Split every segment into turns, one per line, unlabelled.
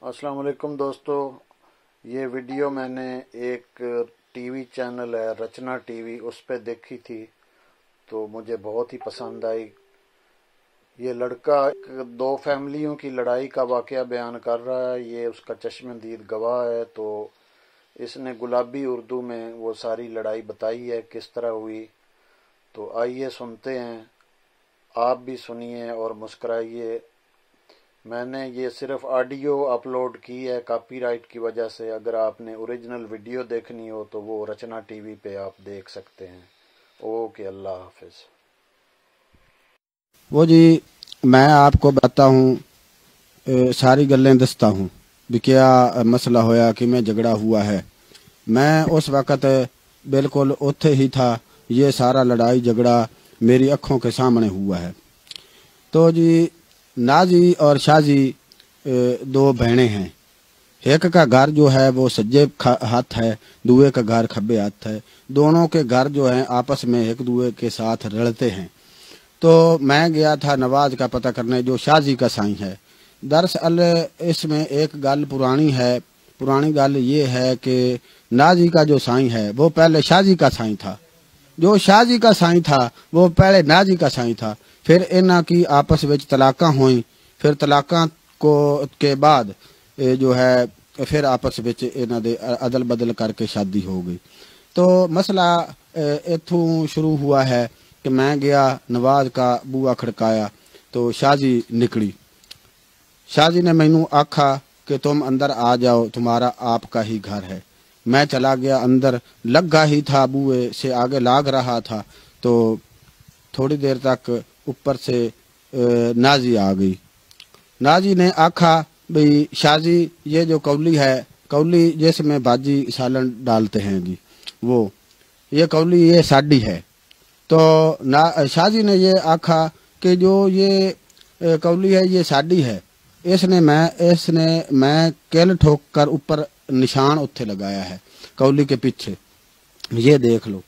अस्सलाम वालेकुम दोस्तों, ये वीडियो मैंने एक टीवी चैनल है रचना टीवी, उस पे देखी थी तो मुझे बहुत ही पसंद आई। ये लड़का दो फैमिलियों की लड़ाई का वाकया बयान कर रहा है, ये उसका चश्मदीद गवाह है। तो इसने गुलाबी उर्दू में वो सारी लड़ाई बताई है किस तरह हुई। तो आइए सुनते हैं, आप भी सुनिए और मुस्कुराइए। मैंने ये सिर्फ ऑडियो अपलोड की है कॉपीराइट की वजह से। अगर आपने ओरिजिनल वीडियो देखनी हो तो वो रचना टीवी पे आप देख सकते हैं। ओके, अल्लाह हाफिज।
वो जी मैं आपको बताता हूँ, सारी गल्लें दसता हूँ भी क्या मसला होया कि मैं झगड़ा हुआ है। मैं उस वक़्त बिल्कुल उत्थे ही था, ये सारा लड़ाई झगड़ा मेरी आँखों के सामने हुआ है। तो जी नाजी और शाजी दो बहनें हैं। एक का घर जो है वो सज्जे हाथ है, दूए का घर खब्बे हाथ है। दोनों के घर जो हैं आपस में एक दूए के साथ रलते हैं। तो मैं गया था नवाज का पता करने, जो शाजी का साईं है। दरअसल इसमें एक गल पुरानी है। पुरानी गल ये है कि नाजी का जो साईं है वो पहले शाजी का साईं था, जो शाजी का साईं था वो पहले नाजी का साईं था। फिर इन्हां की आपस में तलाक़ां हुई, फिर तलाक़ां को के बाद जो है फिर आपस में इन्हां दे अदल बदल करके शादी हो गई। तो मसला इत्थों शुरू हुआ है कि मैं गया नवाज का बूआ खड़काया तो शाजी निकली। शाजी ने मैनू आखा कि तुम अंदर आ जाओ, तुम्हारा आपका ही घर है। मैं चला गया अंदर, लगा ही था बूए से आगे लाग रहा था। तो थोड़ी देर तक ऊपर से नाजी आ गई। नाजी ने आखा भाई शाजी, ये जो कौली है, कौली जिसमें भाजी सालन डालते हैं जी, वो ये कौली ये साड़ी है। तो शाजी ने ये आखा कि जो ये कौली है ये साड़ी है। इसने मैं किल ठोक कर ऊपर निशान उत्थे लगाया है कौली के पीछे, ये देख लो।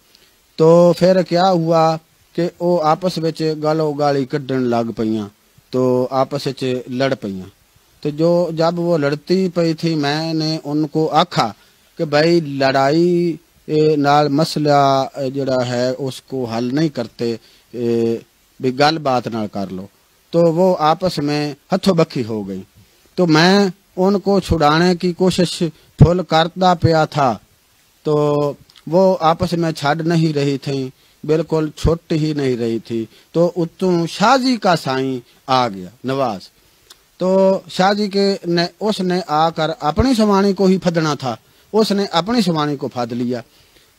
तो फिर क्या हुआ कि वो आपस में गालो गाली कढ़न लग पईयां, तो आपस में लड़ पईयां। तो जब वो लड़ती पई थी, मैंने उनको आखा कि भाई लड़ाई नाल मसला जड़ा है उसको हल नहीं करते, भी गल बात नाल कर लो। तो वो आपस में हथों बखी हो गई। तो मैं उनको छुड़ाने की कोशिश फुल करता पिया था, तो वो आपस में छड़ नहीं रही थी, बिल्कुल छुट ही नहीं रही थी। तो उत्तों शाजी का साईं आ गया नवाज। तो शाजी के उसने आकर अपनी सवानी को ही फदना था, उसने अपनी सवानी को फद लिया।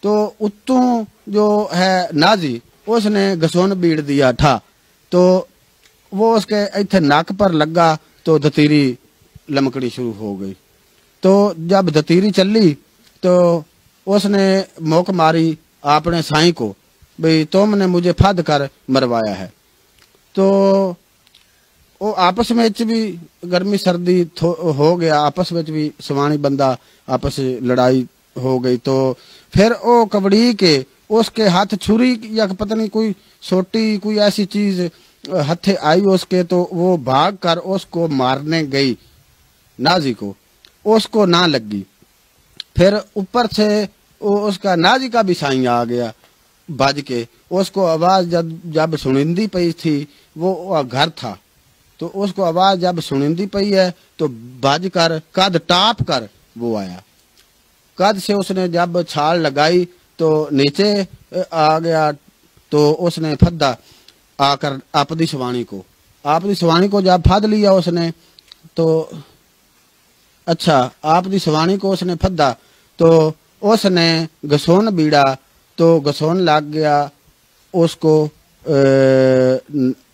तो उत्तों जो है नाजी, उसने घसुन बीड़ दिया था। तो वो उसके इत्थे नाक पर लगा तो दतीरी लमकड़ी शुरू हो गई। तो जब दतीरी चली तो उसने मोक मारी अपने साईं को, भाई तुमने मुझे फद कर मरवाया है। तो वो आपस में भी गर्मी सर्दी हो गया, आपस में भी सवानी बंदा आपस लड़ाई हो गई। तो फिर वो कबड़ी के उसके हाथ छुरी या पता नहीं कोई सोटी कोई ऐसी चीज हथे आई उसके, तो वो भाग कर उसको मारने गई नाजी को, उसको ना लगी। फिर ऊपर से उसका नाजी का भी साईं आ गया बज के। उसको आवाज जब सुनिंदी पई थी, वो घर था, तो उसको आवाज जब सुनिंदी पई है तो बज कर कद टाप कर वो आया। कद से उसने जब छाल लगाई तो नीचे आ गया। तो उसने फद्दा आकर आपदी सवानी को जब फद लिया उसने, तो अच्छा आपदी सवानी को उसने फद्दा, तो उसने घसोन बीड़ा, तो घसोन लग गया उसको,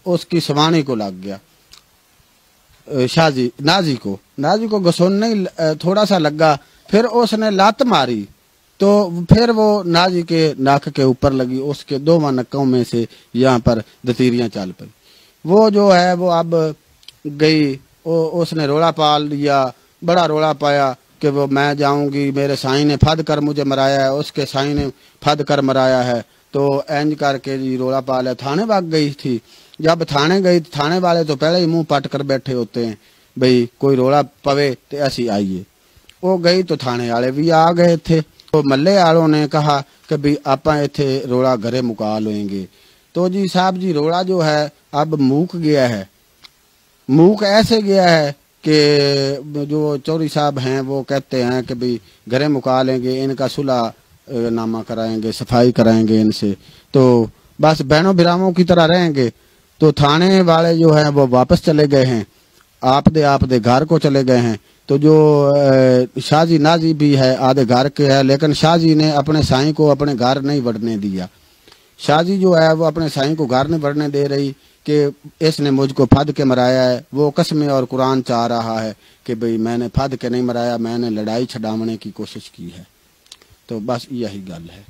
उसकी सवानी को लग गया, नाजी को घसोन नहीं थोड़ा सा लगा। फिर उसने लात मारी तो फिर वो नाजी के नाक के ऊपर लगी, उसके दोवां नक्कों में से यहाँ पर दतीरियां चल पड़ी। वो जो है वो अब गई, उसने रोला पाल लिया, बड़ा रोला पाया कि वो मैं जाऊंगी, मेरे साईं ने फद कर मुझे मराया है, उसके साईं ने फद कर मराया है। तो इंज करके जी रोला पाल थाने भाग गई थी। जब थाने गई, थाने वाले तो पहले ही मुंह पट कर बैठे होते हैं بھئی کوئی رولا پوے تو اسی آئیے. وہ گئی تو تھانے والے بھی آ گئے تھے. تو محلے والوں نے کہا کہ بھی آپاں ایتھے روڑا گھرے مکا لیں گے. تو جی صاحب جی روڑا جو ہے اب موک گیا ہے. موک ایسے گیا ہے کہ جو چوری صاحب ہیں وہ کہتے ہیں کہ بھی گھرے مکا لیں گے, ان کا صلح نامہ کرائیں گے, صفائی کرائیں گے ان سے, تو بس بہنوں بھراووں کی طرح رہیں گے. تو تھانے والے جو ہیں وہ واپس چلے گئے ہیں, آپ دے گھر کو چلے گئے ہیں. تو جو شاہ جی نازی بھی ہے آدھے گھر کے ہے, لیکن شاہ جی نے اپنے سائیں کو اپنے گھر نہیں بڑھنے دیا. شاہ جی جو ہے وہ اپنے سائیں کو گھر نہیں بڑھنے دے رہی کہ اس نے مجھ کو پھد کے مرایا ہے. وہ قسمیں اور قرآن چاہ رہا ہے کہ بھئی میں نے پھد کے نہیں مرایا, میں نے لڑائی چھڈاونے کی کوشش کی ہے. تو بس یہی گل ہے.